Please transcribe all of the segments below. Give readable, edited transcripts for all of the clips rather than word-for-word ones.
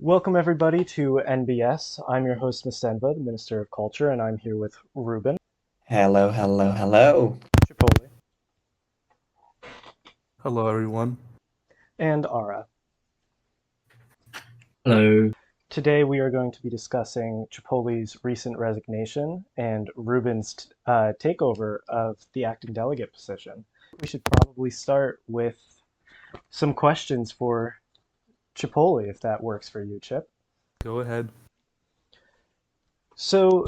Welcome everybody to NBS. I'm your host Mastenva, the Minister of Culture, and I'm here with Ruben, Hello, hello, hello. Chipoli, Hello, everyone. and Ara. Hello. Today we are going to be discussing Chipoli's recent resignation and Ruben's takeover of the acting delegate position. We should probably start with some questions for Chipoli, if that works for you, Chip. Go ahead. So,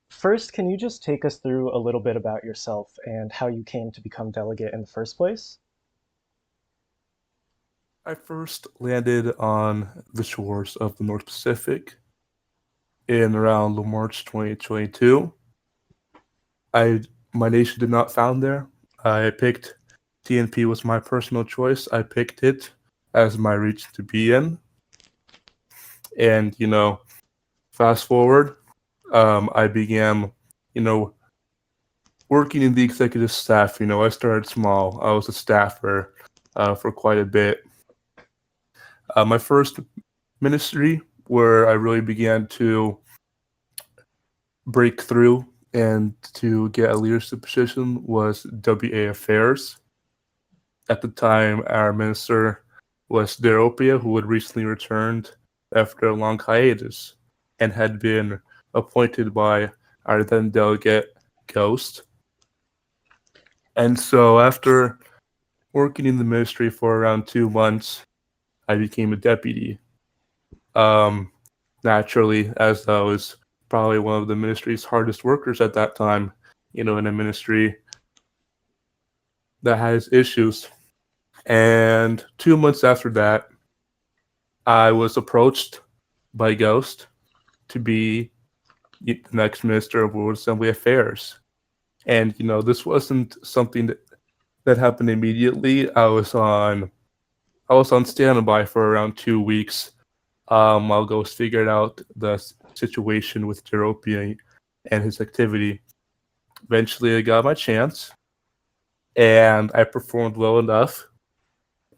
first, can you just take us through a little bit about yourself and how you came to become delegate in the first place? I first landed on the shores of the North Pacific in around March 2022. My nation did not found there. I picked TNP was my personal choice. I picked it as my region to be in. And, fast forward, I began, working in the executive staff. I started small. I was a staffer for quite a bit. My first ministry where I really began to break through and to get a leadership position was WA Affairs. At the time, our minister was Deropia, who had recently returned after a long hiatus and had been appointed by our then delegate Ghost. And so after working in the ministry for around 2 months, I became a deputy. Naturally, as I was probably one of the ministry's hardest workers at that time, in a ministry that has issues. And 2 months after that, I was approached by Ghost to be the next Minister of World Assembly Affairs. And, this wasn't something that happened immediately. I was on standby for around 2 weeks. While Ghost figured out the situation with Jeropia and his activity. Eventually, I got my chance, and I performed well enough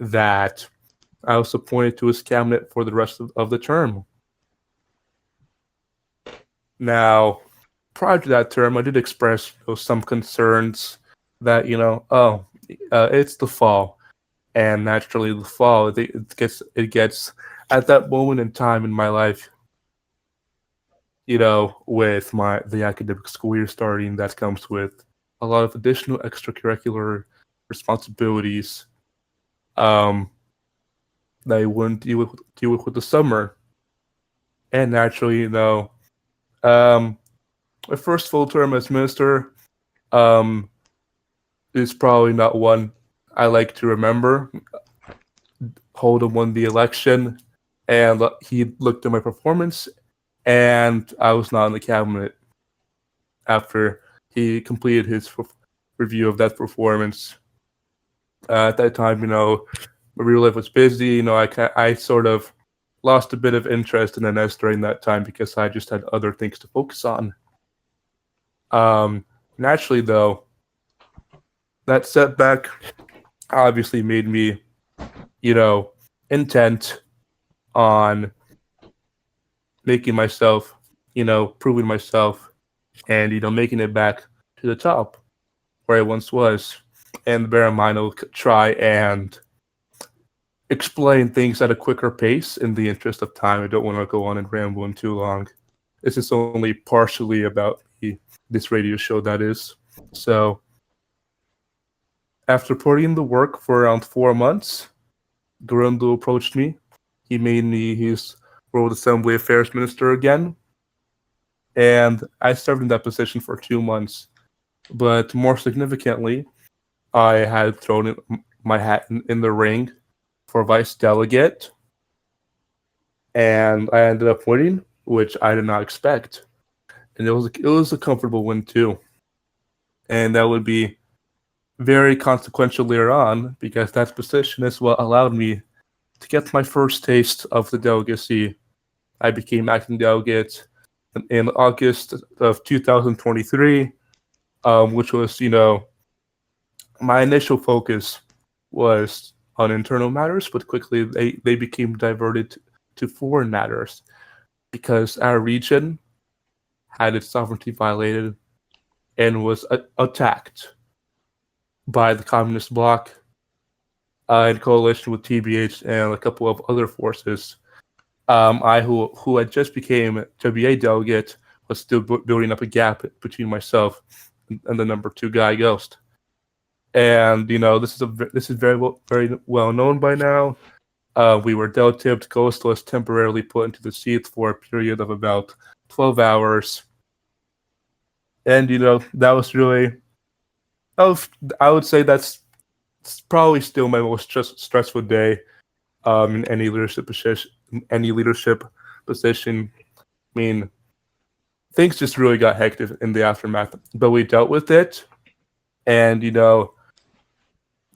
that I was appointed to his cabinet for the rest of the term. Now, prior to that term, I did express some concerns that, it's the fall. And naturally, the fall, it gets at that moment in time in my life, with the academic school year starting, that comes with a lot of additional extracurricular responsibilities that I wouldn't deal with the summer. And naturally, my first full term as minister is probably not one I like to remember. Holden won the election, and he looked at my performance, and I was not in the cabinet after he completed his review of that performance. At that time, my real life was busy. I sort of lost a bit of interest in NS during that time because I just had other things to focus on. Naturally, though, that setback obviously made me, intent on making myself, proving myself and, making it back to the top where I once was. And bear in mind, I'll try and explain things at a quicker pace in the interest of time. I don't want to go on and ramble on too long. This is only partially about this radio show, that is. So, after putting in the work for around 4 months, Gurundu approached me. He made me his World Assembly Affairs Minister again. And I served in that position for 2 months. But more significantly, I had thrown my hat in the ring for Vice Delegate. And I ended up winning, which I did not expect. And it was a comfortable win too. And that would be very consequential later on, because that position is what allowed me to get my first taste of the delegacy. I became acting delegate in August of 2023, which was, my initial focus was on internal matters, but quickly they became diverted to foreign matters because our region had its sovereignty violated and was attacked by the communist bloc in coalition with TBH and a couple of other forces. Who had just became WA delegate was still building up a gap between myself and the number 2 guy, Ghost. And this is very well known by now. We were del-tipped. Ghost was temporarily put into the seats for a period of about 12 hours. And that was really, I would say that's probably still my most stressful day in any leadership position. I mean, things just really got hectic in the aftermath, but we dealt with it. And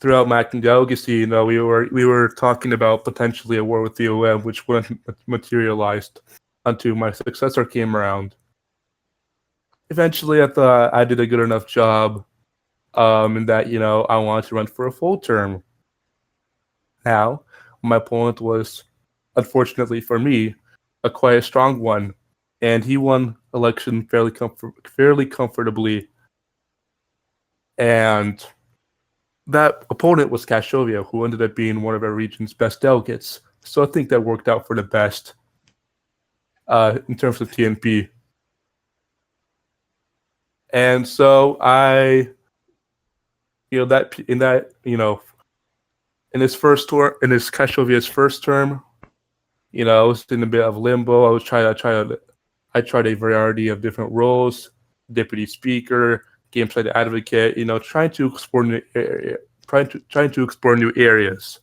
throughout my Acting Delegacy, we were talking about potentially a war with the OM, which wouldn't materialized until my successor came around. Eventually, I thought I did a good enough job, in that I wanted to run for a full term. Now, my opponent was, unfortunately for me, quite a strong one, and he won election fairly comfortably. And that opponent was Cashovia, who ended up being one of our region's best delegates. So I think that worked out for the best in terms of TNP. And so in his first tour, in his Cashovia's first term, I was in a bit of limbo. I tried a variety of different roles: deputy speaker, game side advocate. Trying to explore new areas.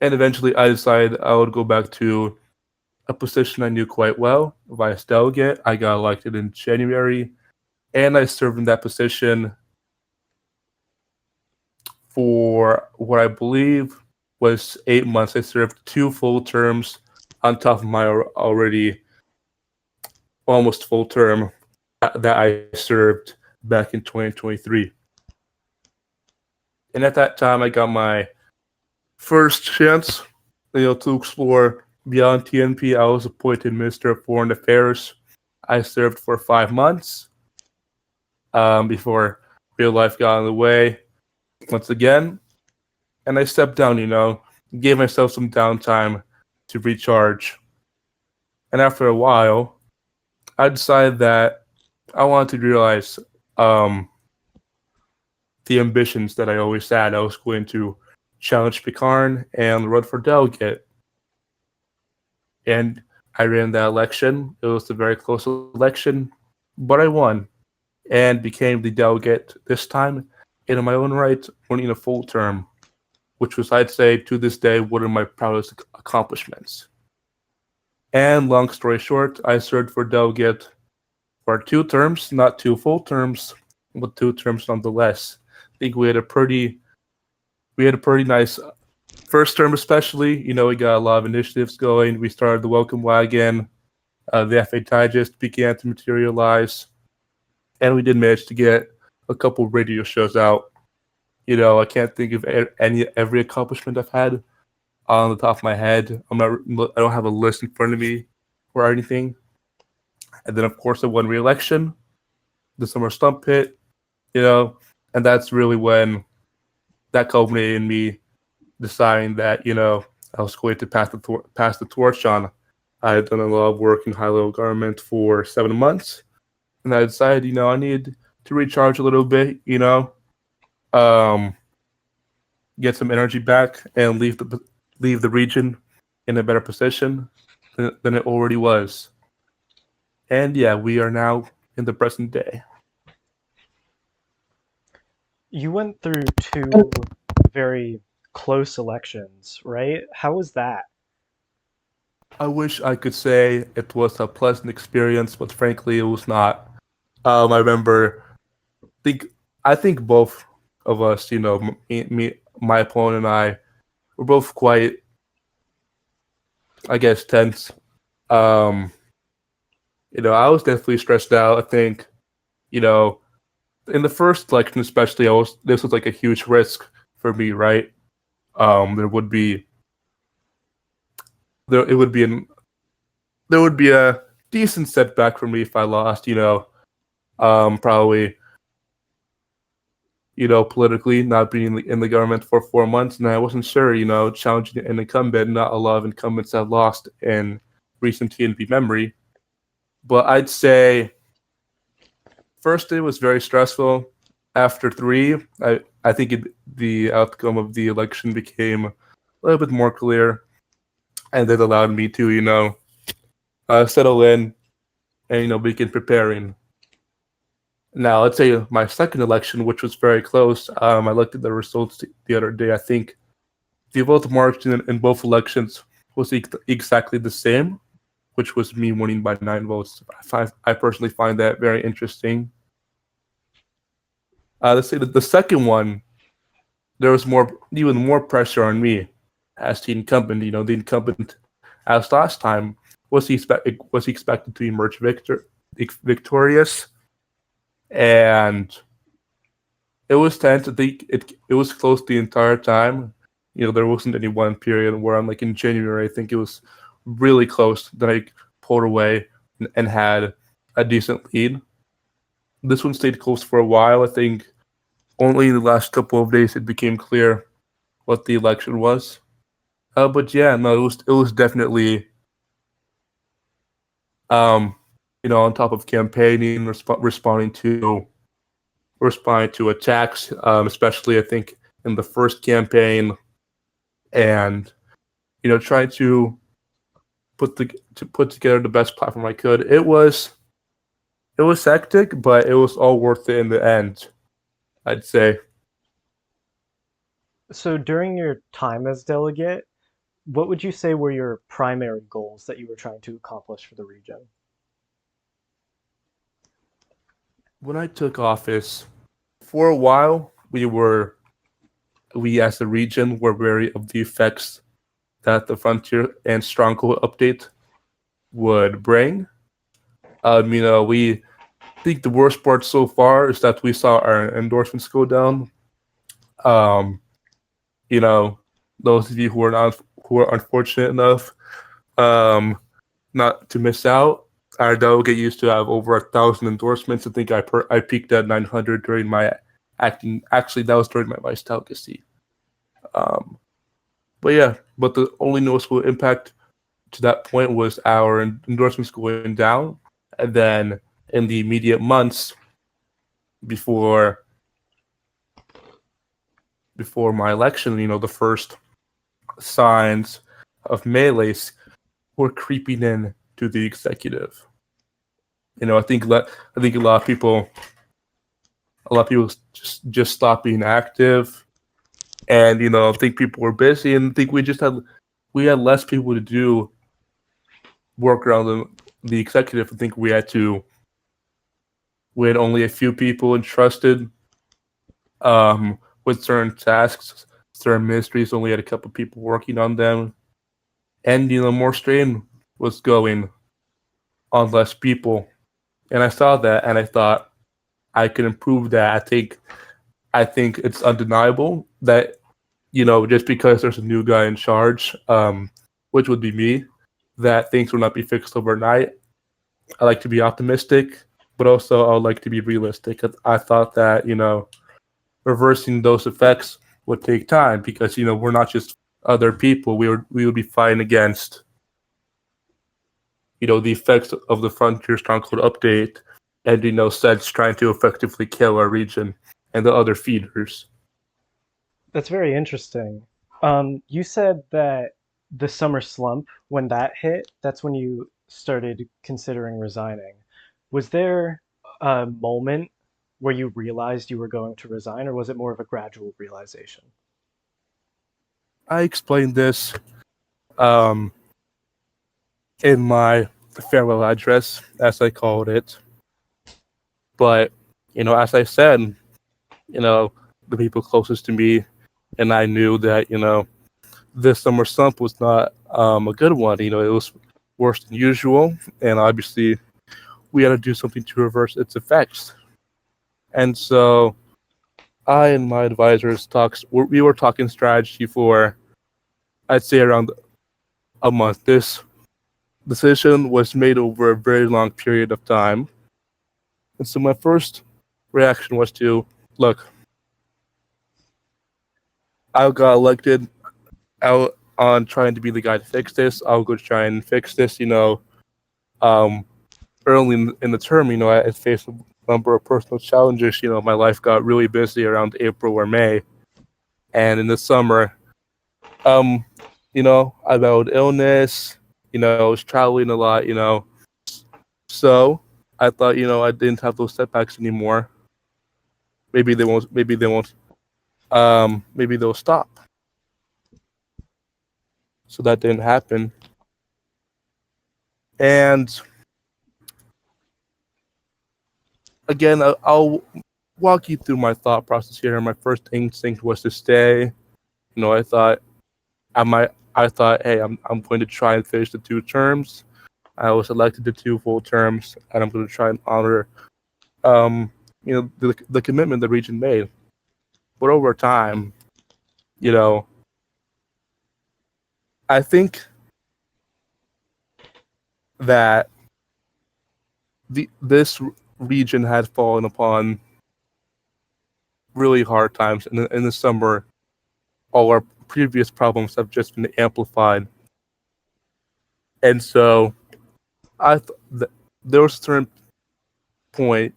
And eventually, I decided I would go back to a position I knew quite well, vice delegate. I got elected in January, and I served in that position for what I believe was 8 months. I served 2 full terms on top of my already almost full term that I served back in 2023. And at that time, I got my first chance, to explore beyond TNP. I was appointed Minister of Foreign Affairs. I served for 5 months before real life got in the way once again. And I stepped down, gave myself some downtime to recharge. And after a while, I decided that I wanted to realize the ambitions that I always had. I was going to challenge Picard and run for delegate. And I ran that election. It was a very close election, but I won and became the delegate this time in my own right, winning a full term, which was, I'd say, to this day, one of my proudest accomplishments. And long story short, I served for delegate for 2 terms, not 2 full terms, but 2 terms nonetheless. I think we had a pretty nice first term, especially. We got a lot of initiatives going. We started the Welcome Wagon. The FA Digest began to materialize, and we did manage to get a couple radio shows out. I can't think of every accomplishment I've had on the top of my head. I don't have a list in front of me or anything. And then, of course, I won re-election, the summer stump pit, and that's really when that culminated in me deciding that, I was going to pass the torch on. I had done a lot of work in high-level government for 7 months, and I decided, I needed to recharge a little bit, get some energy back and leave the region in a better position than it already was. And yeah, we are now in the present day. You went through 2 very close elections, right? How was that? I wish I could say it was a pleasant experience, but frankly, it was not. I remember, I think both of us, me, my opponent and I, were both quite, I guess, tense. I was definitely stressed out. I think, in the first election especially, this was like a huge risk for me, right? There would be there would be a decent setback for me if I lost. Probably politically not being in the government for 4 months, and I wasn't sure. Challenging an incumbent, not a lot of incumbents have lost in recent TNP memory. But I'd say first day was very stressful. After 3, I think the outcome of the election became a little bit more clear, and it allowed me to settle in and begin preparing. Now, let's say my second election, which was very close. I looked at the results the other day. I think the vote margin in both elections was exactly the same, which was me winning by 9 votes. I personally find that very interesting. Let's say that the second one, there was even more pressure on me as the incumbent. The incumbent, as last time, was he expected to emerge victorious, and it was tense. I think it was close the entire time. There wasn't any one period where I'm like in January. I think it was really close. Then I pulled away and had a decent lead. This one stayed close for a while. I think only in the last couple of days it became clear what the election was. But yeah, no, it was definitely on top of campaigning, responding to attacks, especially I think in the first campaign, and trying to put together the best platform I could. It was hectic, but it was all worth it in the end, I'd say. So during your time as delegate, what would you say were your primary goals that you were trying to accomplish for the region? When I took office, for a while, we as a region were wary of the effects that the Frontier and Stronghold update would bring. We think the worst part so far is that we saw our endorsements go down. Um, those of you who are unfortunate enough not to miss out, our delegate used to have over 1,000 endorsements. I think I peaked at 900 during my acting. Actually, that was during my vice delegacy. But the only noticeable impact to that point was our endorsements going down, and then in the immediate months before my election, the first signs of melees were creeping in to the executive. I think a lot of people just stopped being active, and I think people were busy, and I think we had less people to do work around the executive. I think we had only a few people entrusted with certain tasks. Certain ministries only had a couple people working on them, and more strain was going on less people. And I saw that, and I thought I could improve that. I think it's undeniable that just because there's a new guy in charge, which would be me, that things will not be fixed overnight. I like to be optimistic, but also I would like to be realistic. I thought that reversing those effects would take time because we're not just other people. We would be fighting against the effects of the Frontier Stronghold update, and Sedge trying to effectively kill our region and the other feeders. That's very interesting. You said that the summer slump, when that hit, that's when you started considering resigning. Was there a moment where you realized you were going to resign, or was it more of a gradual realization? I explained this in my farewell address, as I called it. But, as I said, the people closest to me and I knew that, this summer slump was not a good one. It was worse than usual. And obviously, we had to do something to reverse its effects. And so I and my advisors we were talking strategy for, I'd say, around a month. This decision was made over a very long period of time. And so my first reaction was to, look, I got elected out on trying to be the guy to fix this. I'll go try and fix this, um, early in the term, I faced a number of personal challenges. My life got really busy around April or May. And in the summer, I battled illness, I was traveling a lot, So I thought, I didn't have those setbacks anymore. Maybe they won't, maybe they'll stop. So that didn't happen. And again, I'll walk you through my thought process here. My first instinct was to stay. I thought hey, I'm going to try and finish the 2 terms. I was elected to 2 full terms, and I'm going to try and honor, the commitment the region made. But over time, I think that this region had fallen upon really hard times, and in the summer, all our previous problems have just been amplified. And so, there was a certain point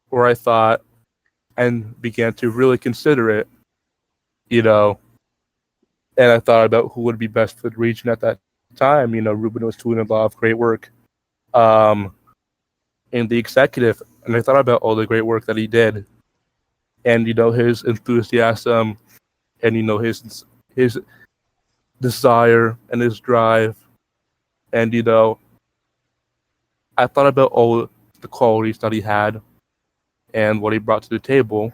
where I thought and began to really consider it, and I thought about who would be best for the region at that time. Ruben was doing a lot of great work in the executive, and I thought about all the great work that he did, and his enthusiasm, and his desire and his drive, and I thought about all the qualities that he had and what he brought to the table,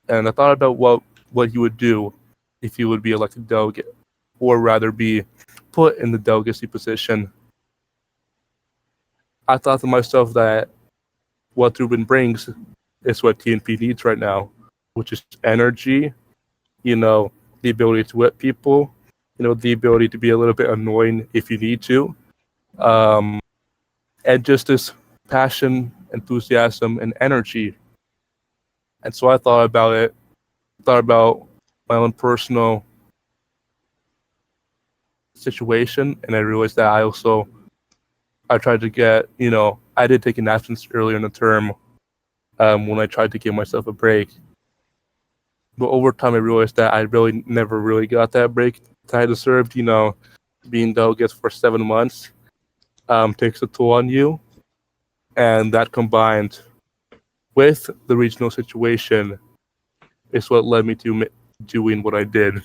and I thought about what he would do if he would be elected delegate, or rather be put in the delegacy position. I thought to myself that what Ruben brings is what TNP needs right now, which is energy, the ability to whip people, the ability to be a little bit annoying if you need to, and just this passion, enthusiasm, and energy. And so I thought about my own personal situation, and I realized that I tried to get, I did take an absence earlier in the term when I tried to give myself a break. But over time, I realized that I really never really got that break that I deserved. Being delegate for 7 months takes a toll on you. And that combined with the regional situation is what led me to doing what I did.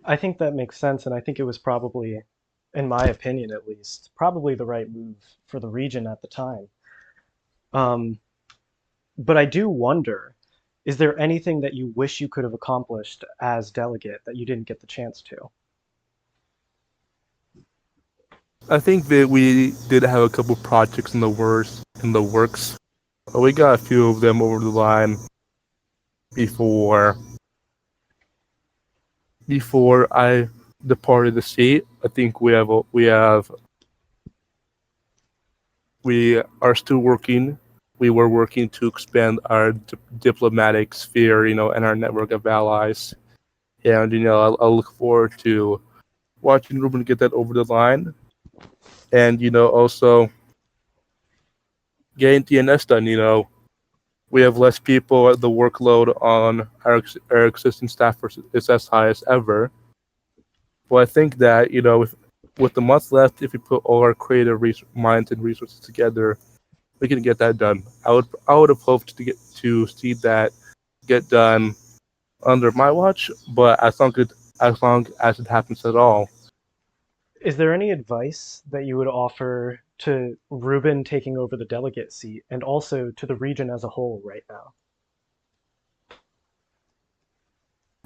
I think that makes sense, and I think it was probably, in my opinion at least, probably the right move for the region at the time. Um, but I do wonder, is there anything that you wish you could have accomplished as delegate that you didn't get the chance to? I think that we did have a couple projects in the works. We got a few of them over the line before I departed the seat. I think we are still working. We were working to expand our diplomatic sphere, and our network of allies. And I'll look forward to watching Ruben get that over the line, and also getting TNS done. We have less people. The workload on our existing staff is as high as ever. Well, I think that with the month left, if we put all our creative minds and resources together, we can get that done. I would have hoped to see that get done under my watch, but as long as it happens at all. Is there any advice that you would offer to Ruben taking over the delegate seat and also to the region as a whole right now?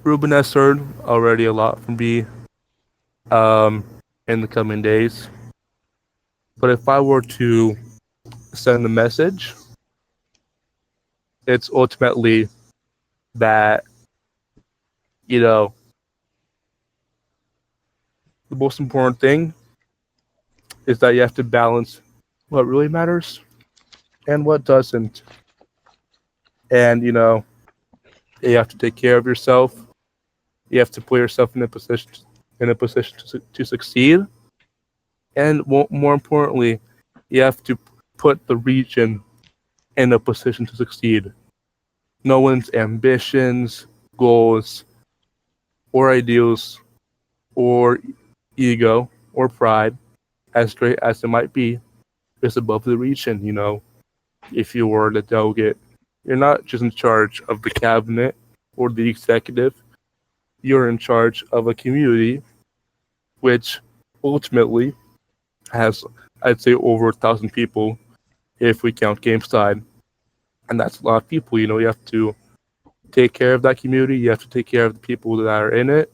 Ruben has heard already a lot from me um, in the coming days. But if I were to send a message, it's ultimately that, the most important thing is that you have to balance what really matters and what doesn't. And you have to take care of yourself. You have to put yourself in a position to succeed. And more importantly, you have to put the region in a position to succeed. No one's ambitions, goals, or ideals, or ego, or pride, as great as it might be, is above the region. If you were the delegate, you're not just in charge of the cabinet or the executive, you're in charge of a community which ultimately has, I'd say, over 1,000 people if we count GameSide. And that's a lot of people. You have to take care of that community, you have to take care of the people that are in it,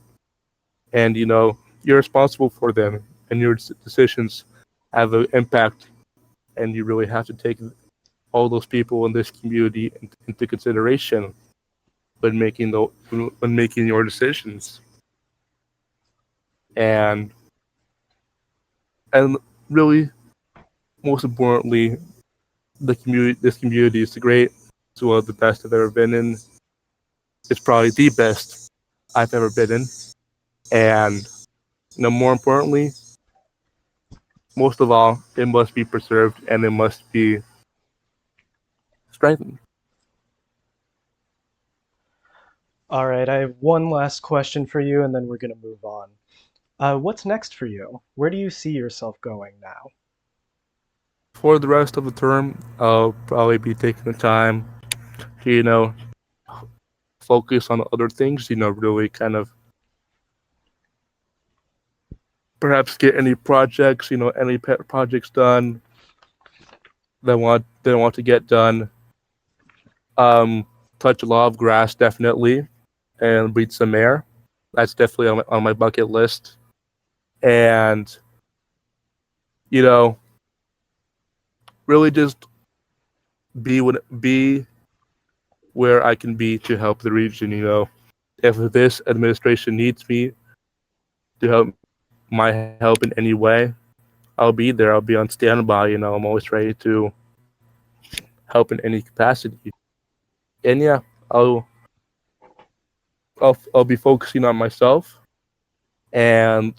and you're responsible for them, and your decisions have an impact, and you really have to take all those people in this community into consideration when making your decisions. And really, most importantly, this community is great. It's one of the best I've ever been in. It's probably the best I've ever been in. And more importantly, most of all, it must be preserved and it must be strengthened. All right, I have one last question for you, and then we're going to move on. What's next for you? Where do you see yourself going now? For the rest of the term, I'll probably be taking the time to, focus on other things, really kind of perhaps get any projects, any pet projects done that I want to get done. Touch a lot of grass definitely, and breathe some air. That's definitely on my bucket list. And really just be where I can be to help the region. If this administration needs me to help my help in any way, I'll be there. I'll be on standby. I'm always ready to help in any capacity. And yeah, I'll be focusing on myself, and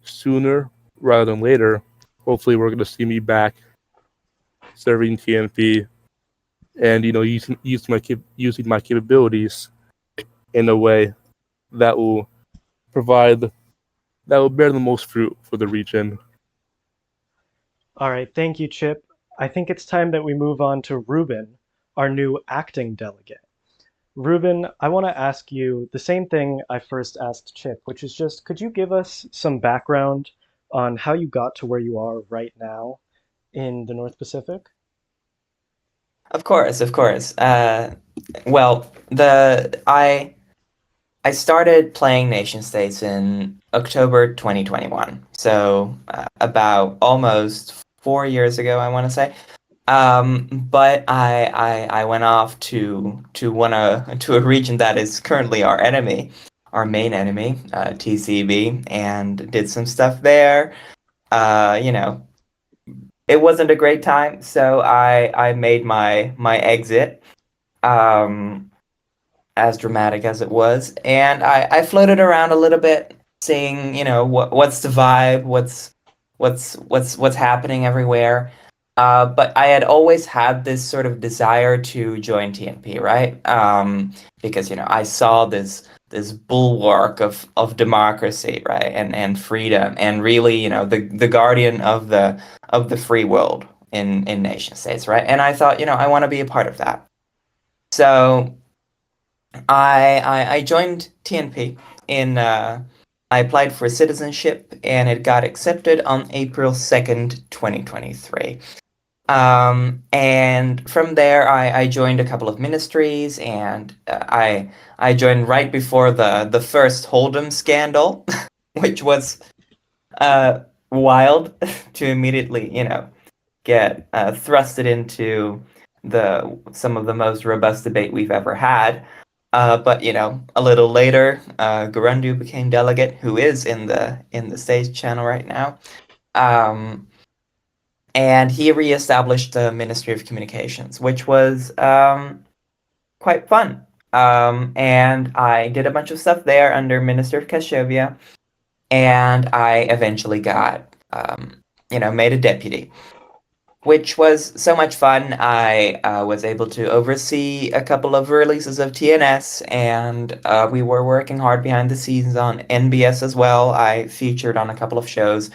sooner rather than later, hopefully we're going to see me back serving TNP, and using my capabilities in a way that will bear the most fruit for the region. All right, thank you, Chip. I think it's time that we move on to Ruben, our new acting delegate. Ruben, I want to ask you the same thing I first asked Chip, which is just, could you give us some background on how you got to where you are right now in the North Pacific? Of course, of course. Well, I started playing nation states in October 2021, so about almost 4 years ago, I want to say. But I went off to a region that is currently our enemy, our main enemy, TCB, and did some stuff there. You know, it wasn't a great time, so I made my exit. Um, as dramatic as it was, and I floated around a little bit, seeing what's the vibe, what's happening everywhere. But I had always had this sort of desire to join TNP, right? Because I saw this bulwark of democracy, right, and freedom, and really the guardian of the free world in nation states, right? And I thought, I want to be a part of that. So I joined TNP in I applied for citizenship, and it got accepted on April 2nd, 2023. And from there I joined a couple of ministries, and I joined right before the first Hold'em scandal, which was wild to immediately get thrusted into the some of the most robust debate we've ever had. But a little later, Gurundu became delegate, who is in the stage channel right now. And he reestablished the Ministry of Communications, which was quite fun. And I did a bunch of stuff there under Minister of Cashovia, and I eventually got, made a deputy, which was so much fun. I was able to oversee a couple of releases of TNS, and we were working hard behind the scenes on NBS as well. I featured on a couple of shows,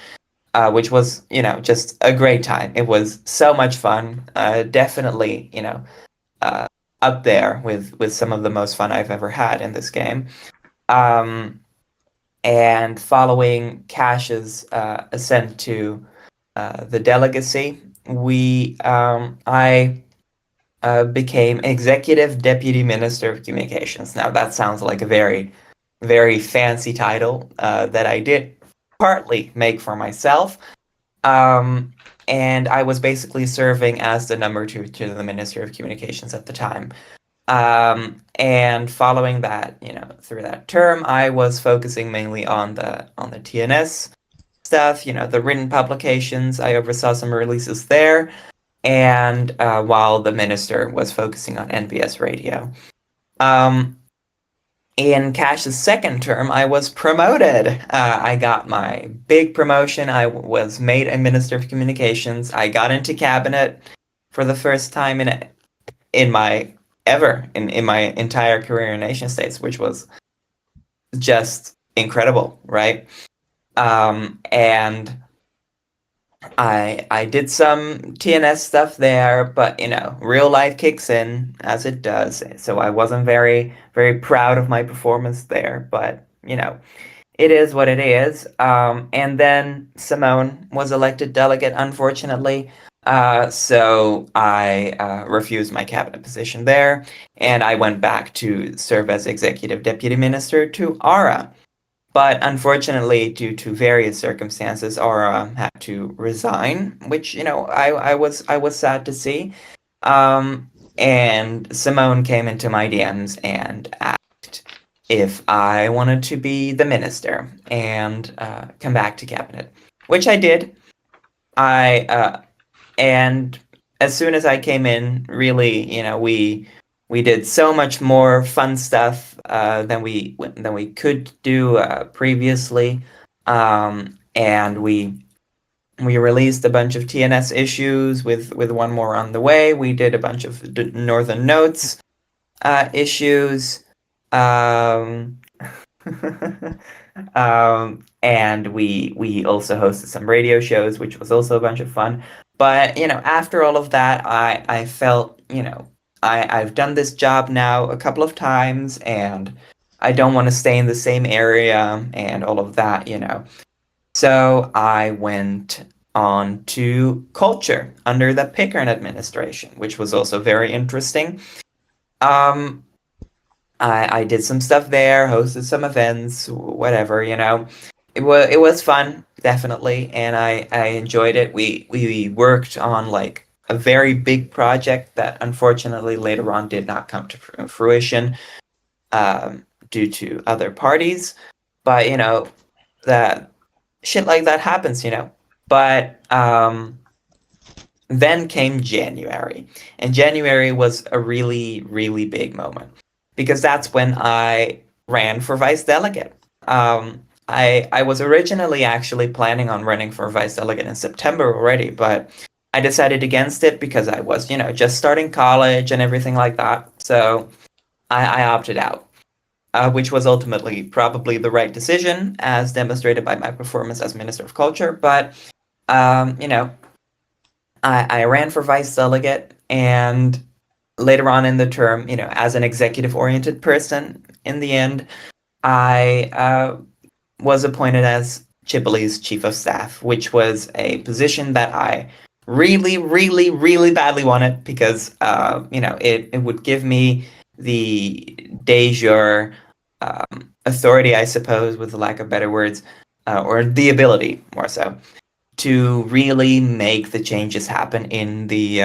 which was, just a great time. It was so much fun. Definitely, up there with some of the most fun I've ever had in this game. And following Cash's ascent to the delegacy, I became Executive Deputy Minister of Communications. Now that sounds like a very, very fancy title that I did partly make for myself. And I was basically serving as the number 2 to the Minister of Communications at the time. And following that, through that term, I was focusing mainly on the TNS stuff, the written publications. I oversaw some releases there, and while the minister was focusing on NBS radio. In Cash's second term, I was promoted. I got my big promotion. I was made a Minister of Communications. I got into cabinet for the first time in my entire career in nation states, which was just incredible, right? And I did some TNS stuff there, but real life kicks in as it does. So I wasn't very, very proud of my performance there, but it is what it is. And then Simone was elected delegate, unfortunately. So I refused my cabinet position there, and I went back to serve as executive deputy minister to Ara. But unfortunately, due to various circumstances, Ara had to resign, which I was sad to see. And Simone came into my DMs and asked if I wanted to be the minister and come back to cabinet, which I did. And as soon as I came in, really, we did so much more fun stuff than we could do previously, and we released a bunch of TNS issues with one more on the way. We did a bunch of Northern Notes issues. And we also hosted some radio shows, which was also a bunch of fun. But after all of that, I felt I've done this job now a couple of times, and I don't want to stay in the same area and all of that. So I went on to culture under the Pickern administration, which was also very interesting. I did some stuff there, hosted some events, whatever, It was fun, definitely, and I enjoyed it. We worked on like a very big project that unfortunately later on did not come to fruition due to other parties. But that shit like that happens, But then came January, and January was a really, really big moment, because that's when I ran for vice delegate. I was originally actually planning on running for vice delegate in September already, but I decided against it because I was, just starting college and everything like that. So I opted out, which was ultimately probably the right decision, as demonstrated by my performance as Minister of Culture. But, I ran for vice delegate, and later on in the term, as an executive-oriented person, in the end, I was appointed as Chipoli's chief of staff, which was a position that I really, really, really badly wanted, because it would give me the de jure authority, I suppose, with the lack of better words, or the ability, more so, to really make the changes happen in the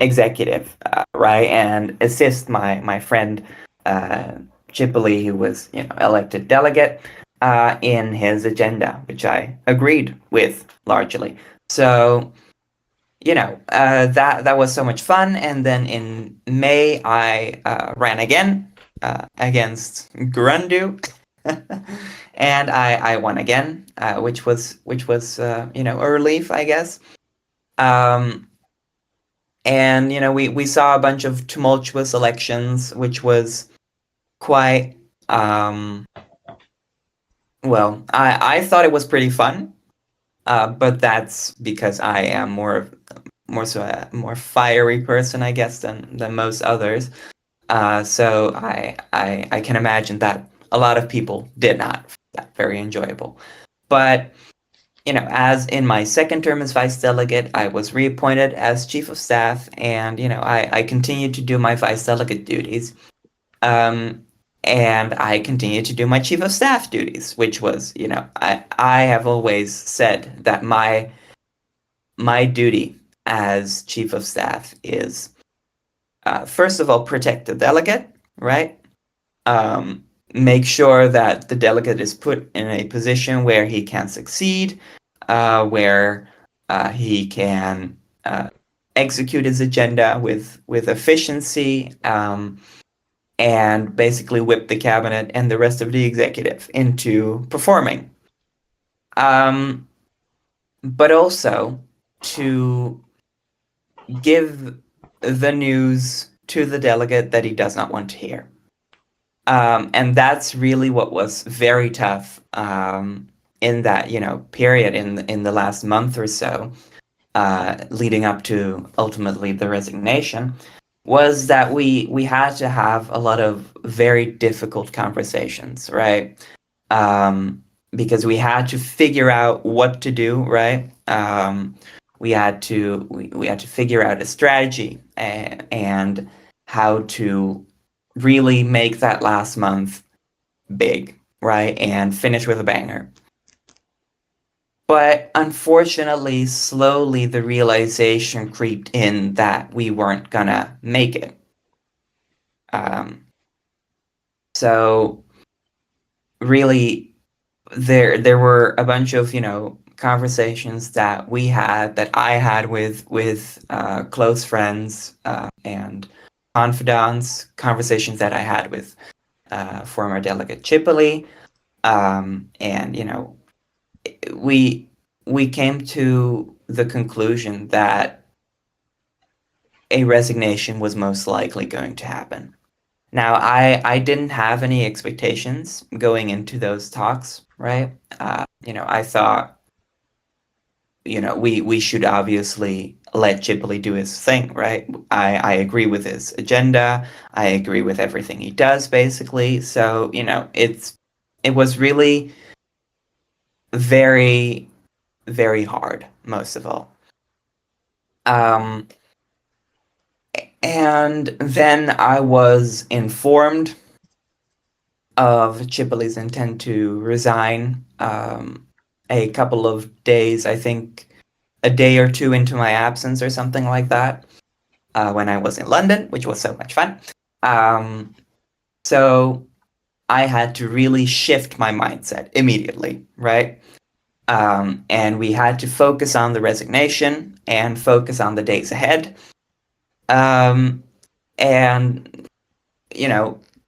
executive, right, and assist my friend Chipoli, who was elected delegate, in his agenda, which I agreed with largely. So that was so much fun. And then in May, I ran again against Grundu, and I won again, which was a relief, I guess. And we saw a bunch of tumultuous elections, which was quite well. I thought it was pretty fun, but that's because I am more so a more fiery person, I guess, than most others. So I can imagine that a lot of people did not find that very enjoyable. But as in my second term as vice delegate, I was reappointed as chief of staff, and I continued to do my vice delegate duties, and I continued to do my chief of staff duties, which was I have always said that my duty as chief of staff is first of all protect the delegate, right? Make sure that the delegate is put in a position where he can succeed, where he can execute his agenda with efficiency, and basically whip the cabinet and the rest of the executive into performing. But also to give the news to the delegate that he does not want to hear. And that's really what was very tough in that period in the last month or so, leading up to ultimately the resignation, was that we had to have a lot of very difficult conversations, right? Because we had to figure out what to do, right? We had to figure out a strategy and how to really make that last month big, right? And finish with a banger. But unfortunately, slowly the realization creeped in that we weren't gonna make it. So really, there were a bunch of conversations that I had with close friends and confidants, conversations that I had with former Delegate Chipoli, and we came to the conclusion that a resignation was most likely going to happen. Now, I didn't have any expectations going into those talks, right? I thought, we should obviously let Chipoli do his thing, right? I agree with his agenda. I agree with everything he does, basically. So, it was really very, very hard, most of all. And then I was informed of Chipoli's intent to resign a couple of days, I think a day or two into my absence or something like that, when I was in London, which was so much fun. So I had to really shift my mindset immediately, right? And we had to focus on the resignation and focus on the days ahead. And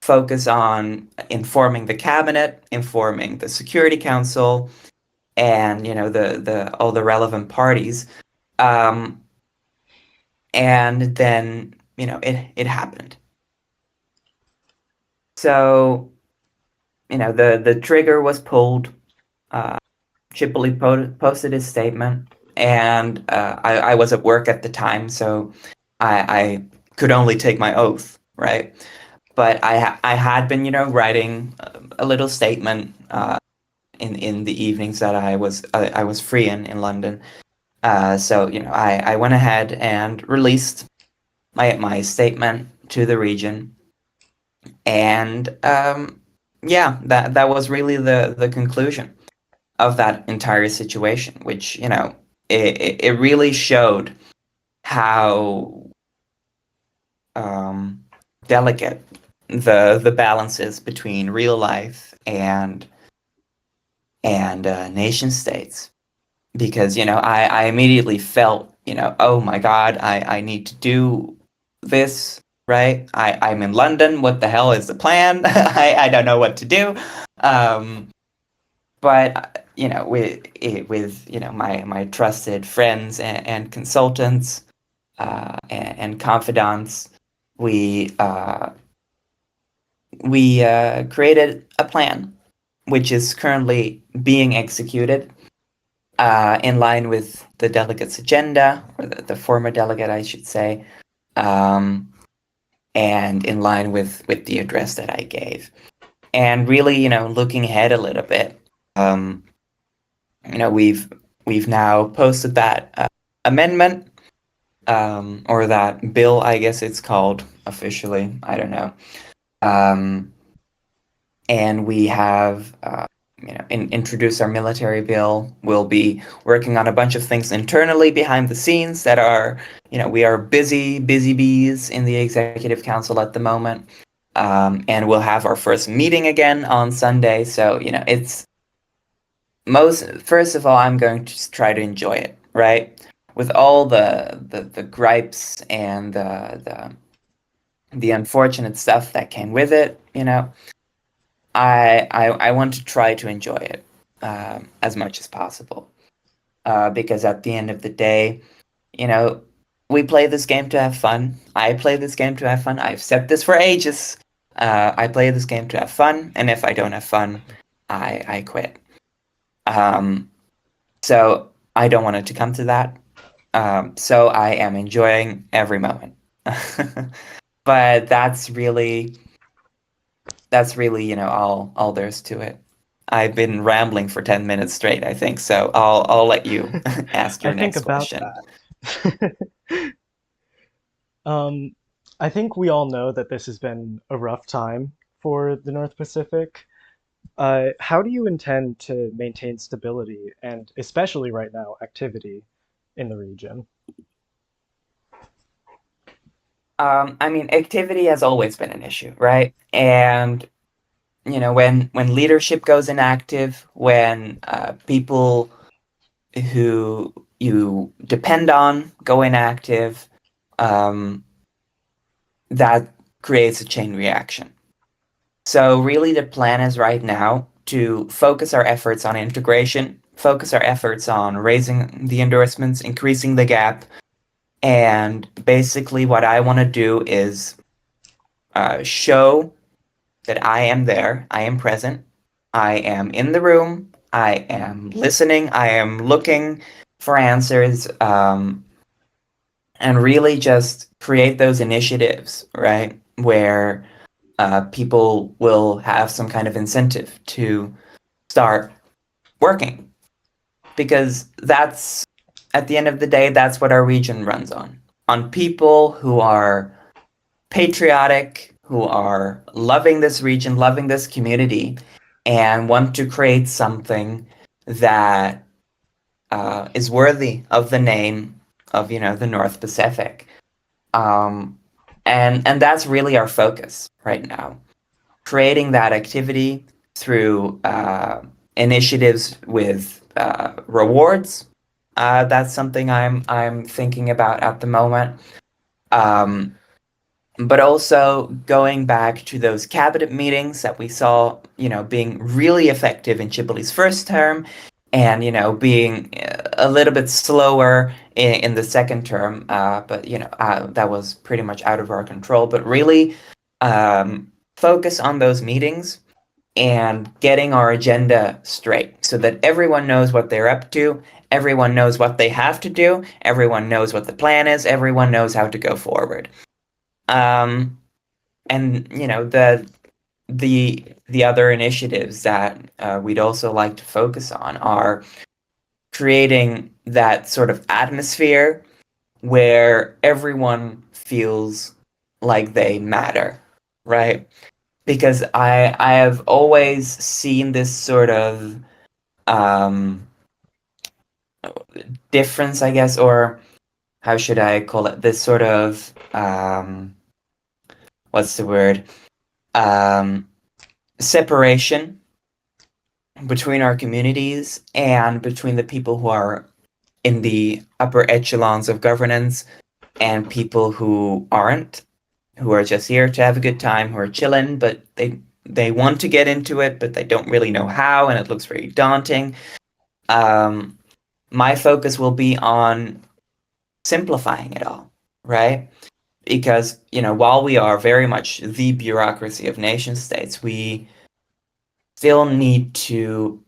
focus on informing the cabinet, informing the Security Council, and the all the relevant parties. And then it happened. So the trigger was pulled. Chipoli posted his statement, and I was at work at the time, so I could only take my oath, right? But I had been writing a little statement in the evenings that I was free in London. So I went ahead and released my statement to the region, and that was really the conclusion of that entire situation, which it really showed how delicate the balances between real life and nation states, because I immediately felt, oh my God, I need to do this, right? I'm in London. What the hell is the plan? I don't know what to do. But with my trusted friends and consultants and confidants, we created a plan, which is currently being executed in line with the delegate's agenda, or the former delegate, I should say, and in line with the address that I gave. And really, looking ahead a little bit, we've now posted that amendment, or that bill, I guess it's called officially. I don't know. And we have introduced our military bill. We'll be working on a bunch of things internally behind the scenes that are, we are busy bees in the executive council at the moment. And we'll have our first meeting again on Sunday. So, it's first of all, I'm going to try to enjoy it, right? With all the gripes and the unfortunate stuff that came with it, I want to try to enjoy it as much as possible, because at the end of the day, we play this game to have fun. I play this game to have fun. I've said this for ages. I play this game to have fun, and if I don't have fun, I quit. So I don't want it to come to that. So I am enjoying every moment. But that's really all there's to it. I've been rambling for 10 minutes straight, I think. So I'll let you ask your I think next about question. that. I think we all know that this has been a rough time for the North Pacific. How do you intend to maintain stability and, especially right now, activity in the region? I mean, activity has always been an issue, right? And when leadership goes inactive, when people who you depend on go inactive, um, that creates a chain reaction. So really the plan is right now to focus our efforts on integration, focus our efforts on raising the endorsements, increasing the gap, and basically what I want to do is show that I am there, I am present, I am in the room, I am listening, I am looking for answers, and really just create those initiatives, right, where people will have some kind of incentive to start working. Because that's, at the end of the day, that's what our region runs on people who are patriotic, who are loving this region, loving this community, and want to create something that is worthy of the name of the North Pacific. And that's really our focus right now, creating that activity through initiatives with rewards. That's something I'm thinking about at the moment. But also going back to those cabinet meetings that we saw, being really effective in Chipoli's first term, and being a little bit slower in the second term. But that was pretty much out of our control. But really focus on those meetings and getting our agenda straight, so that everyone knows what they're up to, everyone knows what they have to do, everyone knows what the plan is, everyone knows how to go forward. And the other initiatives that we'd also like to focus on are creating that sort of atmosphere where everyone feels like they matter, right? Because I have always seen this sort of difference, I guess, or how should I call it? This sort of what's the word? Separation between our communities and between the people who are in the upper echelons of governance and people who aren't, who are just here to have a good time, who are chilling, but they want to get into it, but they don't really know how, and it looks very daunting. My focus will be on simplifying it all, right? Because, while we are very much the bureaucracy of nation states, we still need to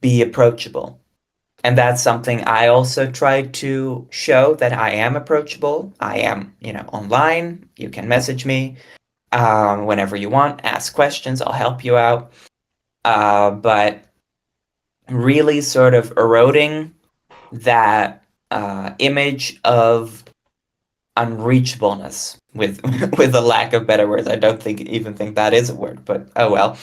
be approachable. And that's something I also try to show, that I am approachable. I am, online. You can message me whenever you want, ask questions, I'll help you out. But really sort of eroding that image of unreachableness, with with a lack of better words. I don't even think that is a word, but oh well.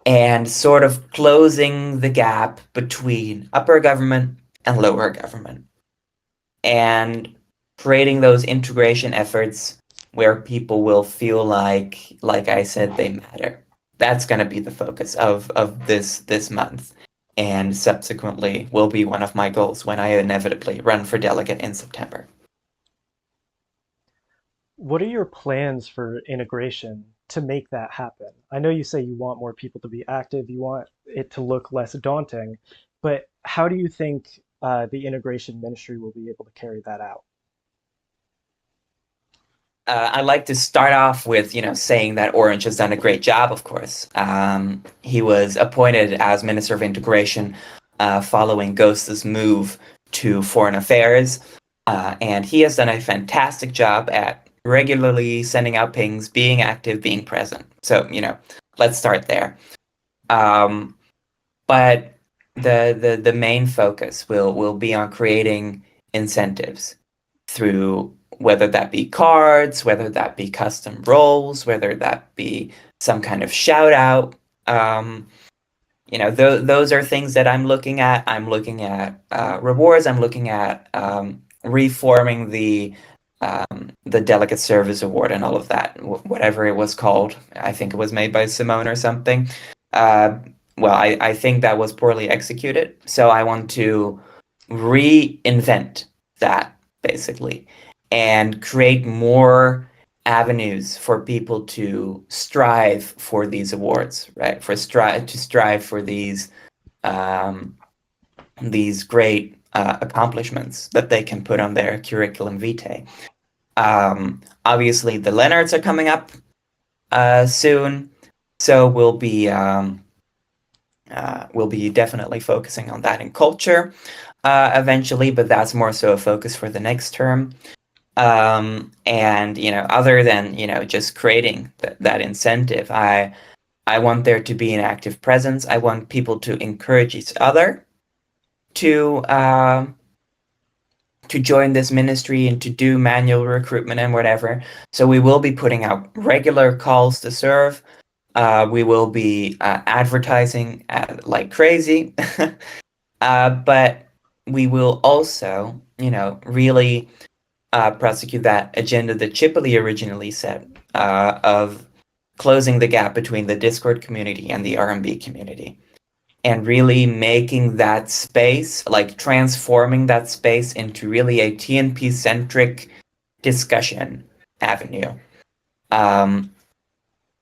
And sort of closing the gap between upper government and lower government, and creating those integration efforts where people will feel like I said, they matter. That's going to be the focus of this month, and subsequently will be one of my goals when I inevitably run for delegate in September. What are your plans for integration to make that happen? I know you say you want more people to be active, you want it to look less daunting, but how do you think the integration ministry will be able to carry that out? I'd like to start off with, saying that Orange has done a great job, of course. He was appointed as Minister of Integration following Ghost's move to Foreign Affairs, and he has done a fantastic job at regularly sending out pings, being active, being present. So, let's start there. But the main focus will be on creating incentives through, whether that be cards, whether that be custom roles, whether that be some kind of shout out. Those are things that I'm looking at. I'm looking at rewards. I'm looking at reforming the Delegate Service Award and all of that, whatever it was called. I think it was made by Simone or something. Well, I think that was poorly executed. So I want to reinvent that, basically, and create more avenues for people to strive for these awards, right? To strive for these great accomplishments that they can put on their curriculum vitae. Obviously, the Leonards are coming up soon, so we'll be definitely focusing on that in culture eventually, but that's more so a focus for the next term. And other than just creating that incentive, I want there to be an active presence. I want people to encourage each other to join this ministry and to do manual recruitment and whatever. So we will be putting out regular calls to serve. We will be advertising like crazy, but we will also, really prosecute that agenda that Chipoli originally set of closing the gap between the Discord community and the R&B community, and really making that space, like transforming that space into really a TNP-centric discussion avenue,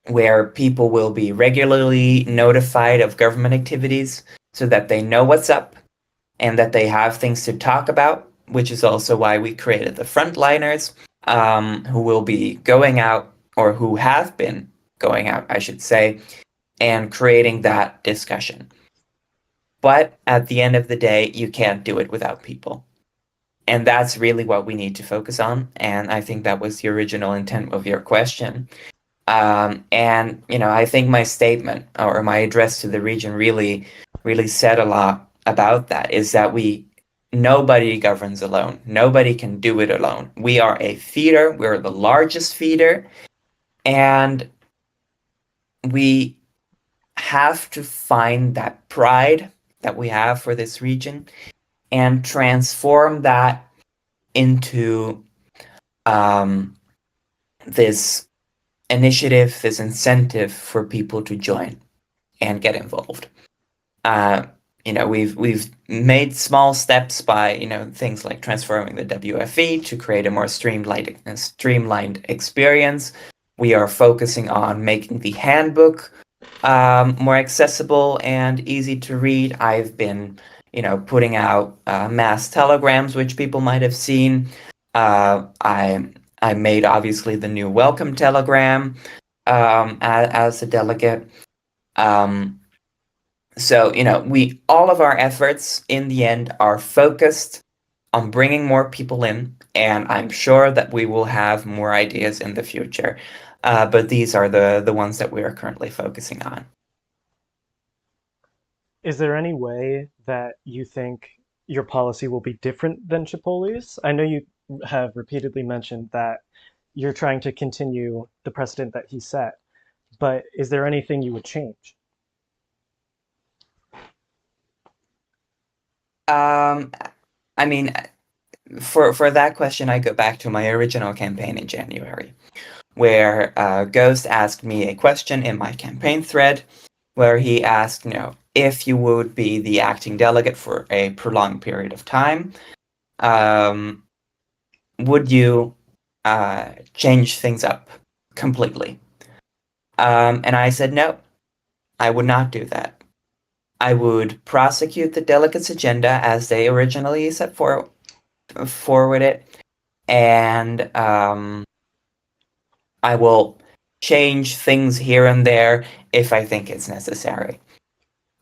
where people will be regularly notified of government activities so that they know what's up and that they have things to talk about, which is also why we created the frontliners, who will be going out, or who have been going out, I should say, and creating that discussion. But at the end of the day, you can't do it without people. And that's really what we need to focus on. And I think that was the original intent of your question. And, I think my statement or my address to the region really, really said a lot about that, is that nobody governs alone. Nobody can do it alone. We are a feeder. We're the largest feeder. And we have to find that pride that we have for this region and transform that into this initiative, this incentive for people to join and get involved. We've made small steps by things like transforming the WFE to create a more streamlined experience. We are focusing on making the handbook more accessible and easy to read. I've been putting out mass telegrams, which people might have seen. I made obviously the new welcome telegram as a delegate. So, all of our efforts in the end are focused on bringing more people in, and I'm sure that we will have more ideas in the future. But these are the ones that we are currently focusing on. Is there any way that you think your policy will be different than Chipoli's? I know you have repeatedly mentioned that you're trying to continue the precedent that he set, but is there anything you would change? I mean, for that question, I go back to my original campaign in January, where Ghost asked me a question in my campaign thread, where he asked, if you would be the acting delegate for a prolonged period of time, would you change things up completely? And I said, no, I would not do that. I would prosecute the delegates' agenda as they originally set forward it, and I will change things here and there if I think it's necessary.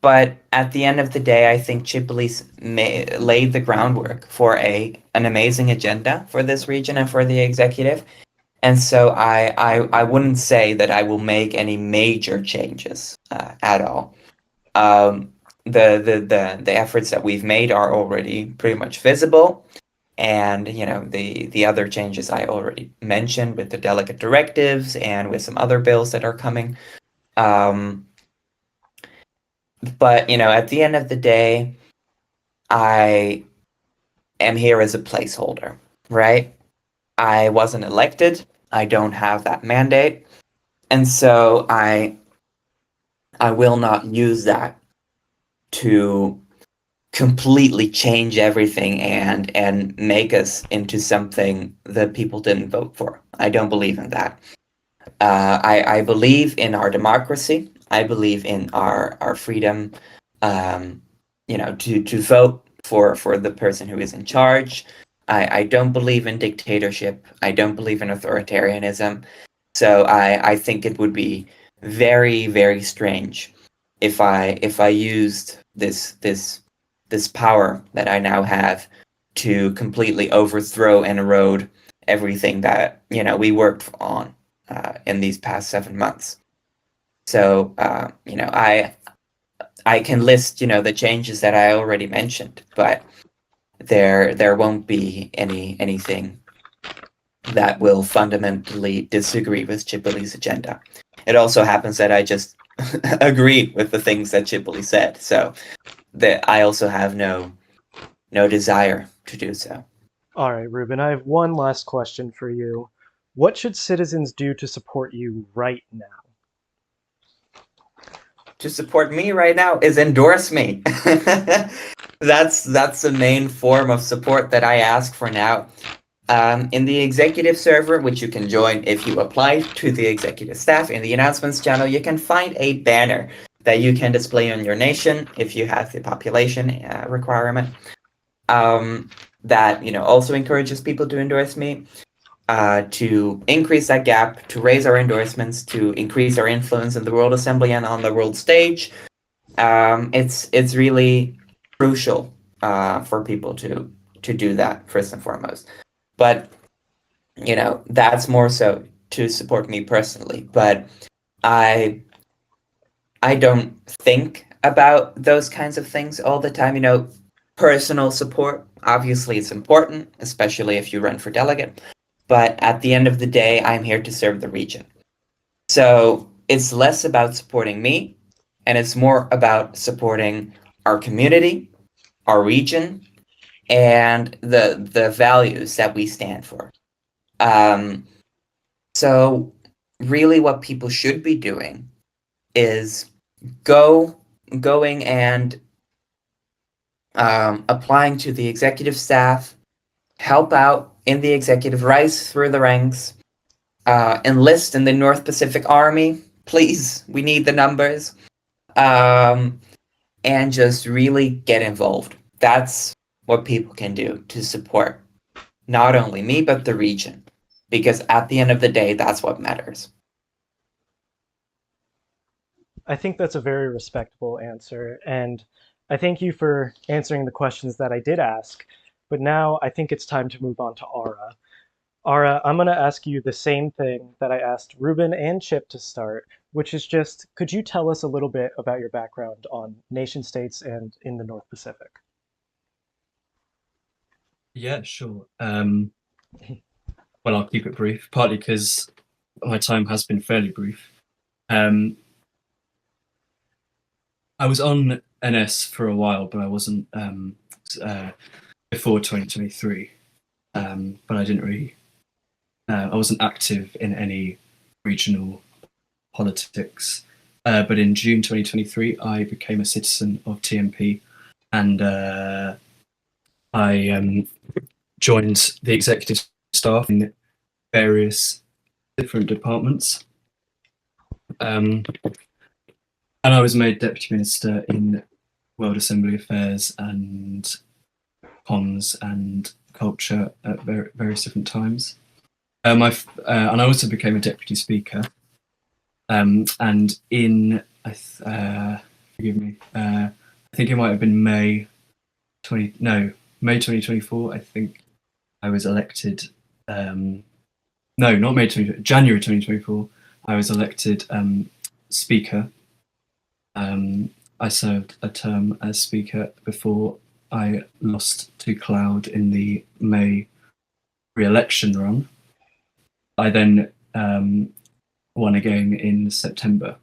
But at the end of the day, I think Chipoli laid the groundwork for an amazing agenda for this region and for the executive. And so I wouldn't say that I will make any major changes at all. The efforts that we've made are already pretty much visible. And the other changes I already mentioned with the delegate directives and with some other bills that are coming. But at the end of the day, I am here as a placeholder, right? I wasn't elected. I don't have that mandate. And so I will not use that to completely change everything and make us into something that people didn't vote for. I don't believe in that. I believe in our democracy. I believe in our freedom, to vote for the person who is in charge. I don't believe in dictatorship. I don't believe in authoritarianism. So I think it would be very, very strange if I used this power that I now have to completely overthrow and erode everything that we worked on in these past 7 months. So I can list the changes that I already mentioned, but there won't be anything that will fundamentally disagree with Chipoli's agenda. It also happens that I just agree with the things that Chipoli said, so that I also have no desire to do so. All right, Ruben, I have one last question for you. What should citizens do to support you right now? To support me right now is endorse me. That's the main form of support that I ask for now. In the executive server, which you can join if you apply to the executive staff, in the announcements channel, you can find a banner that you can display on your nation if you have the population requirement. That also encourages people to endorse me, to increase that gap, to raise our endorsements, to increase our influence in the World Assembly and on the world stage. It's really crucial for people to do that first and foremost. But that's more so to support me personally. But I don't think about those kinds of things all the time. Personal support, obviously it's important, especially if you run for delegate. But at the end of the day, I'm here to serve the region. So it's less about supporting me, and it's more about supporting our community, our region, and the values that we stand for. So really what people should be doing is going and applying to the executive staff, help out in the executive, rise through the ranks, enlist in the North Pacific Army. Please, we need the numbers. And just really get involved. That's what people can do to support not only me, but the region. Because at the end of the day, that's what matters. I think that's a very respectable answer, and I thank you for answering the questions that I did ask. But now I think it's time to move on to Ara. Ara, I'm going to ask you the same thing that I asked Ruben and Chip to start, which is just, could you tell us a little bit about your background on nation states and in the North Pacific? Yeah, sure. Well, I'll keep it brief, partly because my time has been fairly brief. I was on NS for a while, but I wasn't before 2023. But I didn't really, I wasn't active in any regional politics. But in June 2023, I became a citizen of TMP, and I joined the executive staff in various different departments. And I was made Deputy Minister in World Assembly Affairs and Comms and Culture at various different times. And I also became a Deputy Speaker. And in, forgive me, I think it might have been May 2024, I think I was elected, no, not May 20, January 2024, I was elected Speaker. I served a term as Speaker before I lost to Cloud in the May re-election run. I then won again in September.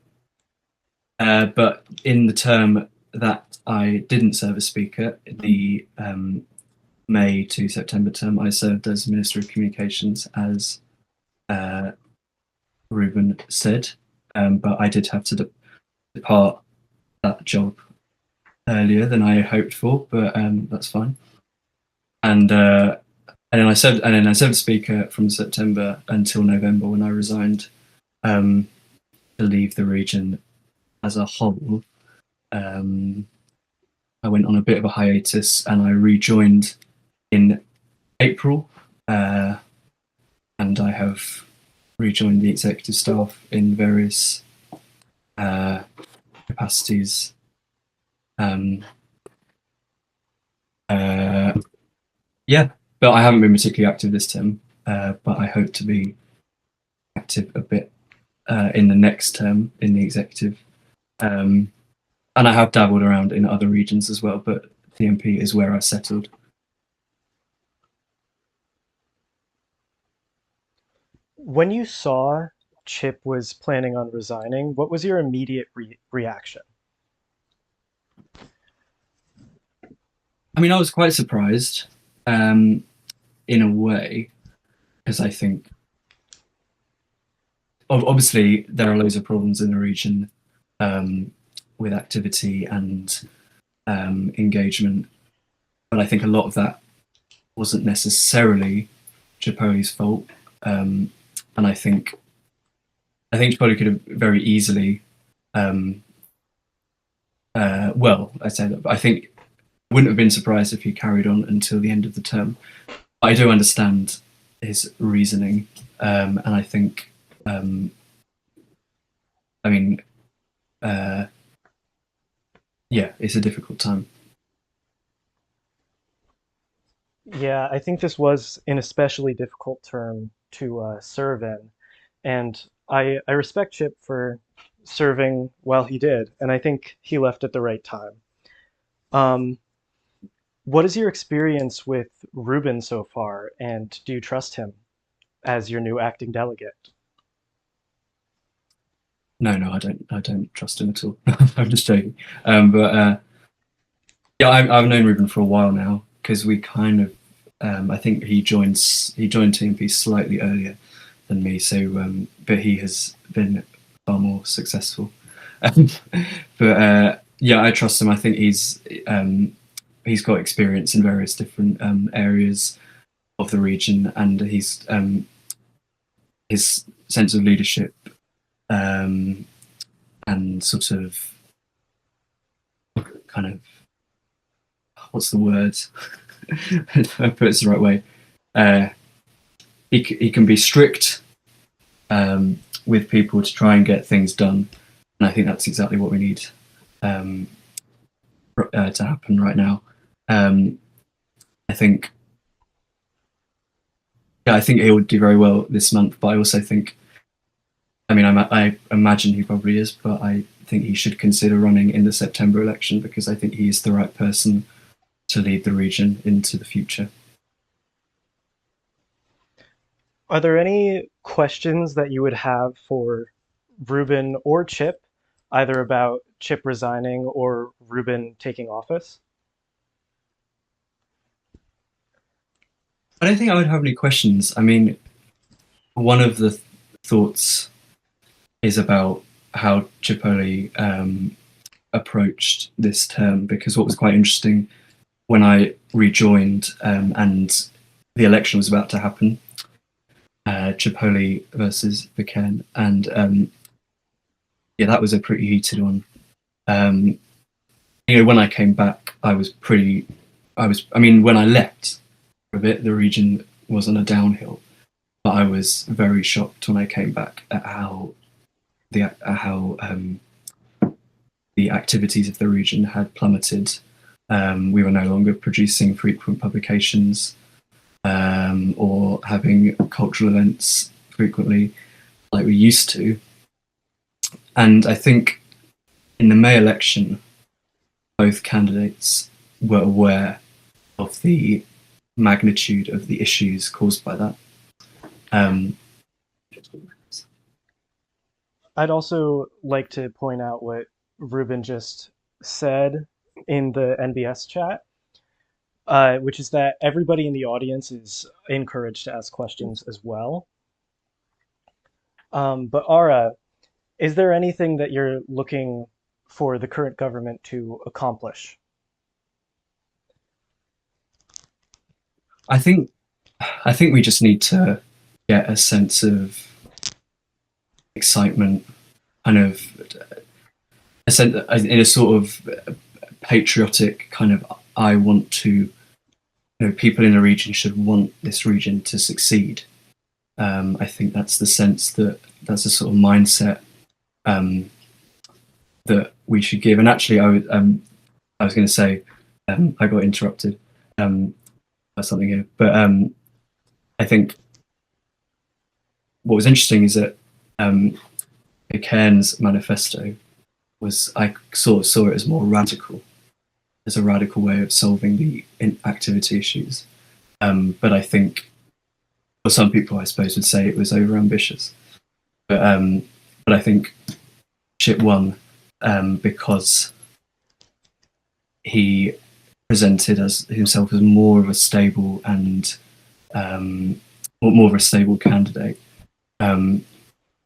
But in the term that I didn't serve as Speaker, the May to September term, I served as Minister of Communications, as Ruben said, but I did have to depart that job earlier than I hoped for, but that's fine. And then I served Speaker from September until November, when I resigned to leave the region as a whole. I went on a bit of a hiatus, and I rejoined in April, and I have rejoined the executive staff in various capacities. Yeah, but I haven't been particularly active this term, but I hope to be active a bit in the next term in the executive. And I have dabbled around in other regions as well, but TMP is where I settled. When you saw Chip was planning on resigning, what was your immediate reaction? I mean, I was quite surprised in a way, because I think obviously there are loads of problems in the region with activity and engagement, but I think a lot of that wasn't necessarily Chipoli's fault, and I think Chipoli could have very easily, well, I say that, but I think I wouldn't have been surprised if he carried on until the end of the term. I do understand his reasoning, and I think, I mean, yeah, it's a difficult time. Yeah, I think this was an especially difficult term to serve in, and I respect Chip for serving while he did, and I think he left at the right time. What is your experience with Ruben so far, and do you trust him as your new acting delegate? No, I don't trust him at all. I'm just joking. But yeah, I've known Ruben for a while now, because we kind of, I think he joined TMP slightly earlier than me. So, but he has been far more successful. But yeah, I trust him. I think he's got experience in various different areas of the region, and he's his sense of leadership and sort of kind of, what's the word? I put it the right way. He can be strict with people to try and get things done, and I think that's exactly what we need to happen right now. I think he would do very well this month, but I also think, I imagine he probably is, but I think he should consider running in the September election, because I think he is the right person to lead the region into the future. Are there any questions that you would have for Ruben or Chip, either about Chip resigning or Ruben taking office? I don't think I would have any questions. I mean, one of the thoughts is about how Chipoli approached this term, because what was quite interesting when I rejoined and the election was about to happen, Chipoli versus Viken, and yeah, that was a pretty heated one. When I came back, when I left for a bit, the region was on a downhill, but I was very shocked when I came back at how the activities of the region had plummeted. We were no longer producing frequent publications or having cultural events frequently like we used to. And I think in the May election, both candidates were aware of the magnitude of the issues caused by that. I'd also like to point out what Ruben just said in the NBS chat, which is that everybody in the audience is encouraged to ask questions as well. But Ara, is there anything that you're looking for the current government to accomplish? I think we just need to get a sense of excitement, kind of in a sort of patriotic kind of, I want to, people in the region should want this region to succeed. I think that's the sense that's a sort of mindset that we should give. And actually, I was going to say, I got interrupted by something here, but I think what was interesting is that Cairns' manifesto I sort of saw it as more radical, as a radical way of solving the inactivity issues. But I think, well, some people, I suppose, would say it was overambitious. But I think Chip won because he presented himself as more of a stable and more of a stable candidate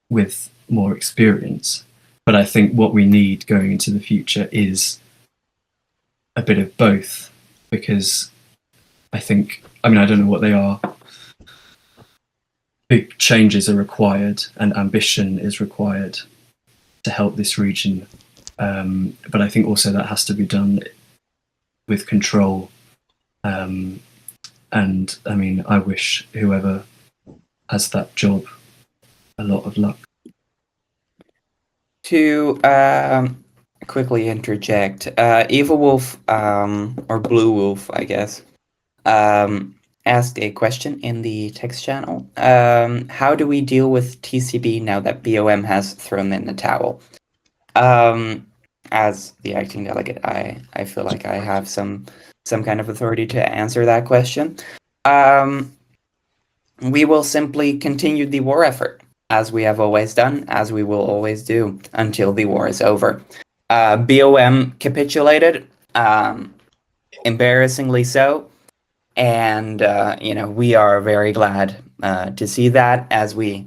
with more experience. But I think what we need going into the future is a bit of both, because I think, I don't know what they are. Big changes are required and ambition is required to help this region. But I think also that has to be done with control. And I wish whoever has that job a lot of luck. To quickly interject, Evil Wolf, or Blue Wolf, I guess, asked a question in the text channel. How do we deal with TCB now that BOM has thrown in the towel? As the acting delegate, I feel like I have some kind of authority to answer that question. We will simply continue the war effort, as we have always done, as we will always do until the war is over. BOM capitulated, embarrassingly so, and we are very glad to see that, as we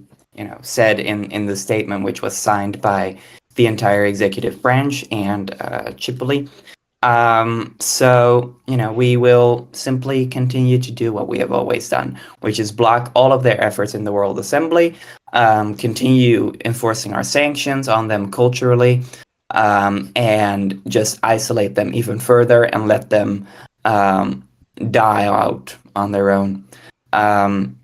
said in the statement, which was signed by the entire executive branch and Chipoli. So, we will simply continue to do what we have always done, which is block all of their efforts in the World Assembly, continue enforcing our sanctions on them culturally, and just isolate them even further and let them die out on their own.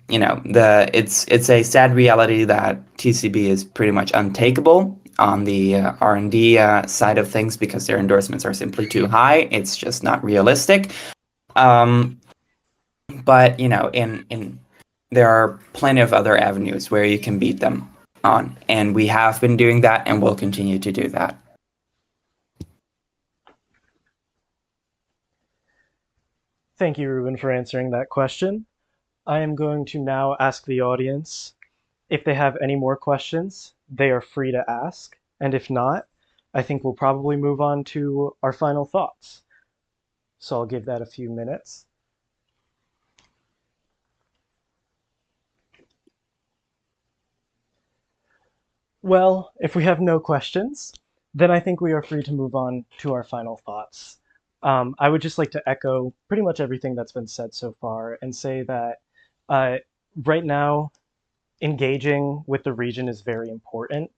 It's a sad reality that TCB is pretty much untakeable on the R&D side of things because their endorsements are simply too high. It's just not realistic. But there are plenty of other avenues where you can beat them on, and we have been doing that, and we'll continue to do that. Thank you, Ruben, for answering that question. I am going to now ask the audience if they have any more questions. They are free to ask, and if not, I think we'll probably move on to our final thoughts. So I'll give that a few minutes. Well, if we have no questions, then I think we are free to move on to our final thoughts. I would just like to echo pretty much everything that's been said so far and say that right now, engaging with the region is very important.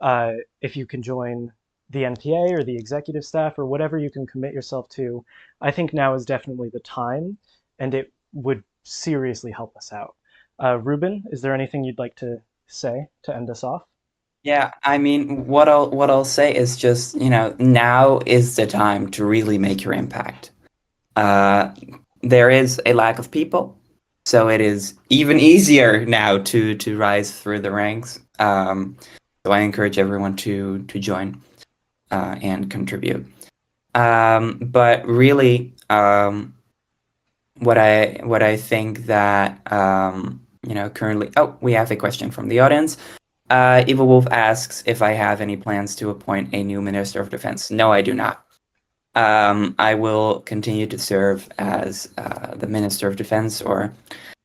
If you can join the NPA or the executive staff or whatever you can commit yourself to, I think now is definitely the time, and it would seriously help us out. Ruben, is there anything you'd like to say to end us off? Yeah, I mean, what I'll say is just, now is the time to really make your impact. There is a lack of people, so it is even easier now to rise through the ranks. So I encourage everyone to join and contribute. But really, what I think that currently. Oh, we have a question from the audience. Eva Wolf asks if I have any plans to appoint a new Minister of Defense. No, I do not. I will continue to serve as the Minister of Defense, or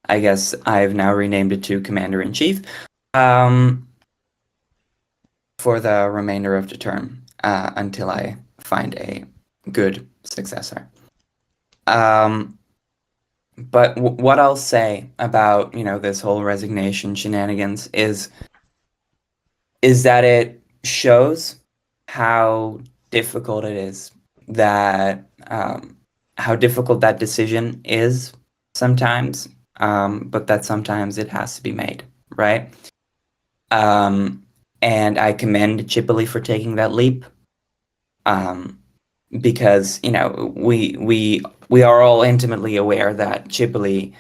I guess I've now renamed it to Commander-in-Chief, for the remainder of the term until I find a good successor. But what I'll say about this whole resignation shenanigans is that it shows how difficult it is, that how difficult that decision is sometimes, but that sometimes it has to be made, right? And I commend Chipoli for taking that leap, because we are all intimately aware that Chipoli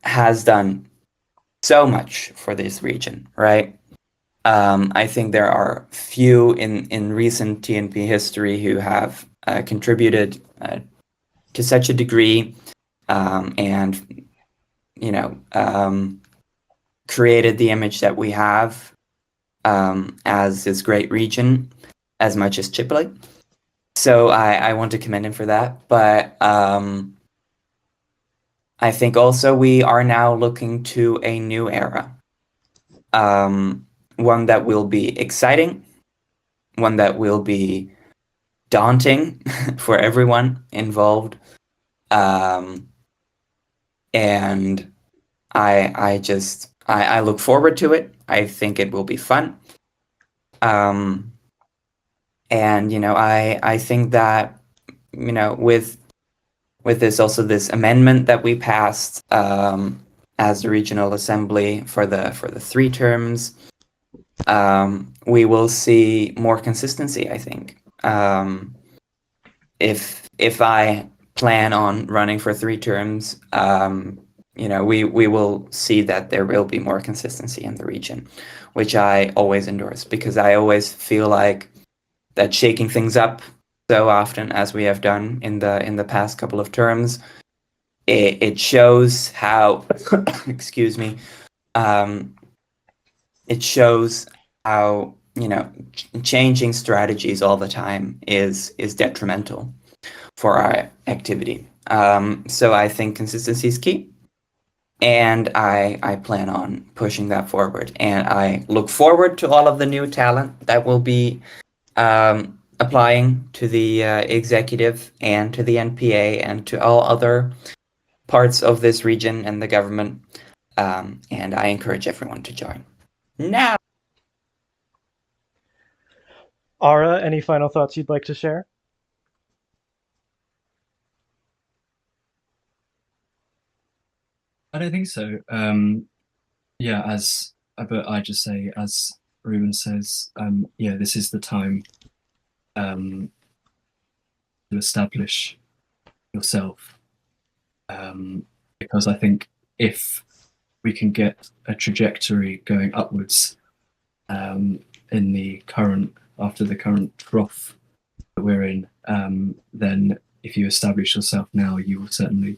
has done so much for this region, right? I think there are few in recent TNP history who have contributed to such a degree, and created the image that we have as this great region as much as Chipoli. So I want to commend him for that. But I think also we are now looking to a new era. One that will be exciting, one that will be daunting for everyone involved, and I look forward to it. I think it will be fun, and I think that with this amendment that we passed as the regional assembly for the 3 terms. We will see more consistency, I think. If I plan on running for 3 terms, we will see that there will be more consistency in the region, which I always endorse, because I always feel like that shaking things up so often as we have done in the past couple of terms, it shows how excuse me, it shows how changing strategies all the time is detrimental for our activity. So I think consistency is key. and I plan on pushing that forward. And I look forward to all of the new talent that will be applying to the executive and to the NPA and to all other parts of this region and the government. And I encourage everyone to join. Now, Ara, any final thoughts you'd like to share? I don't think so. Yeah, but I just say, as Ruben says, yeah, this is the time to establish yourself, because I think if we can get a trajectory going upwards in the current, after the current trough that we're in, then if you establish yourself now, you will certainly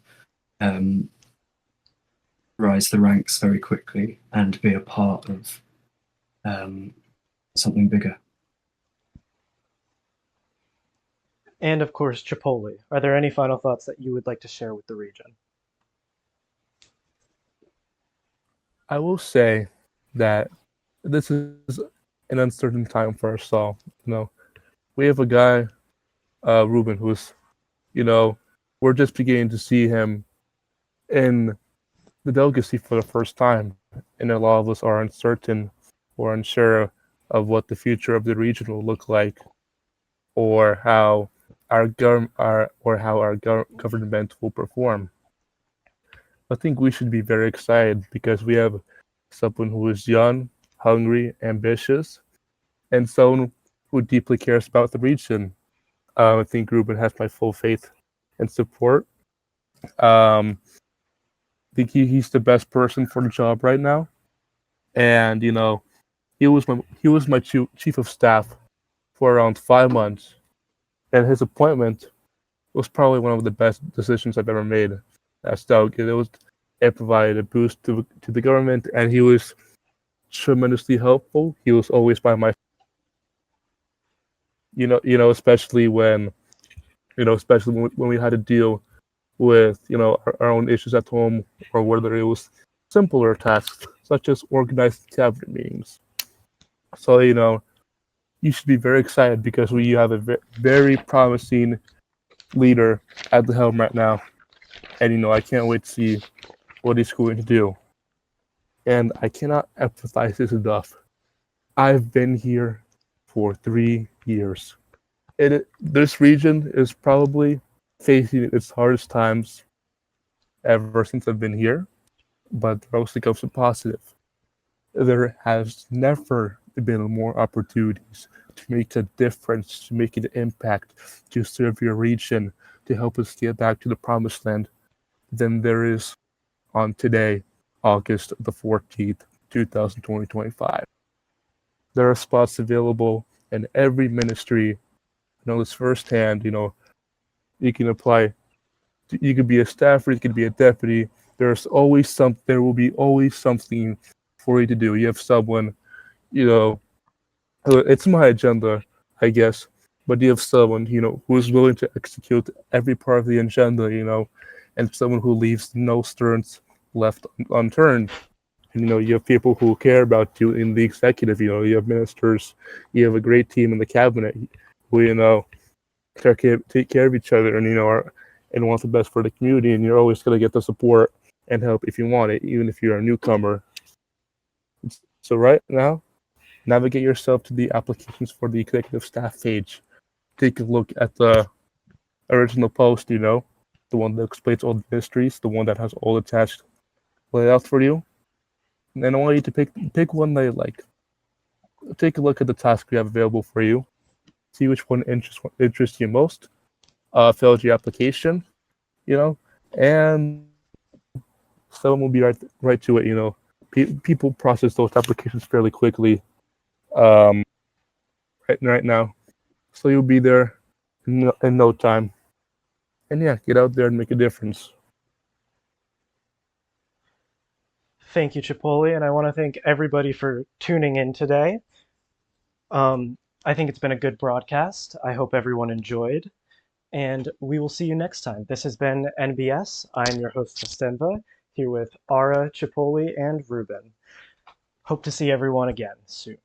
rise the ranks very quickly and be a part of something bigger. And of course, Chipoli. Are there any final thoughts that you would like to share with the region? I will say that this is an uncertain time for us all. We have a guy, Ruben, who's, we're just beginning to see him in the delegacy for the first time, and a lot of us are uncertain or unsure of what the future of the region will look like, or how our government will perform. I think we should be very excited because we have someone who is young, hungry, ambitious, and someone who deeply cares about the region. I think Ruben has my full faith and support. I think he's the best person for the job right now, and he was my chief of staff for around 5 months, and his appointment was probably one of the best decisions I've ever made as delegate. It provided a boost to the government, and he was tremendously helpful. He was always by my, especially when we had to deal with our own issues at home, or whether it was simpler tasks such as organizing cabinet meetings. So you should be very excited because we have a very promising leader at the helm right now, and I can't wait to see what he's going to do. And I cannot emphasize this enough. I've been here for 3 years. This region is probably facing its hardest times ever since I've been here, but there also comes a positive. There has never been more opportunities to make a difference, to make an impact, to serve your region, to help us get back to the promised land than there is on today, August the 14th, 2025. There are spots available in every ministry. I know this firsthand. You can apply. You could be a staffer. You could be a deputy. There will be always something for you to do. You have someone. It's my agenda, I guess. But you have someone, who is willing to execute every part of the agenda, and someone who leaves no stones left unturned. And you have people who care about you in the executive. You have ministers. You have a great team in the cabinet who take care of each other, and want the best for the community. And you're always going to get the support and help if you want it, even if you're a newcomer. So right now, navigate yourself to the applications for the executive staff page. Take a look at the original post, the one that explains all the ministries, the one that has all attached layouts for you. And I want you to pick one that you like. Take a look at the tasks we have available for you. See which one interests you most. Fill out your application, and someone will be right to it. People process those applications fairly quickly right now. So you'll be there in no time. And yeah, get out there and make a difference. Thank you, Chipoli, and I want to thank everybody for tuning in today. I think it's been a good broadcast. I hope everyone enjoyed, and we will see you next time. This has been NBS. I'm your host, Mastenva, here with Ara, Chipoli, and Ruben. Hope to see everyone again soon.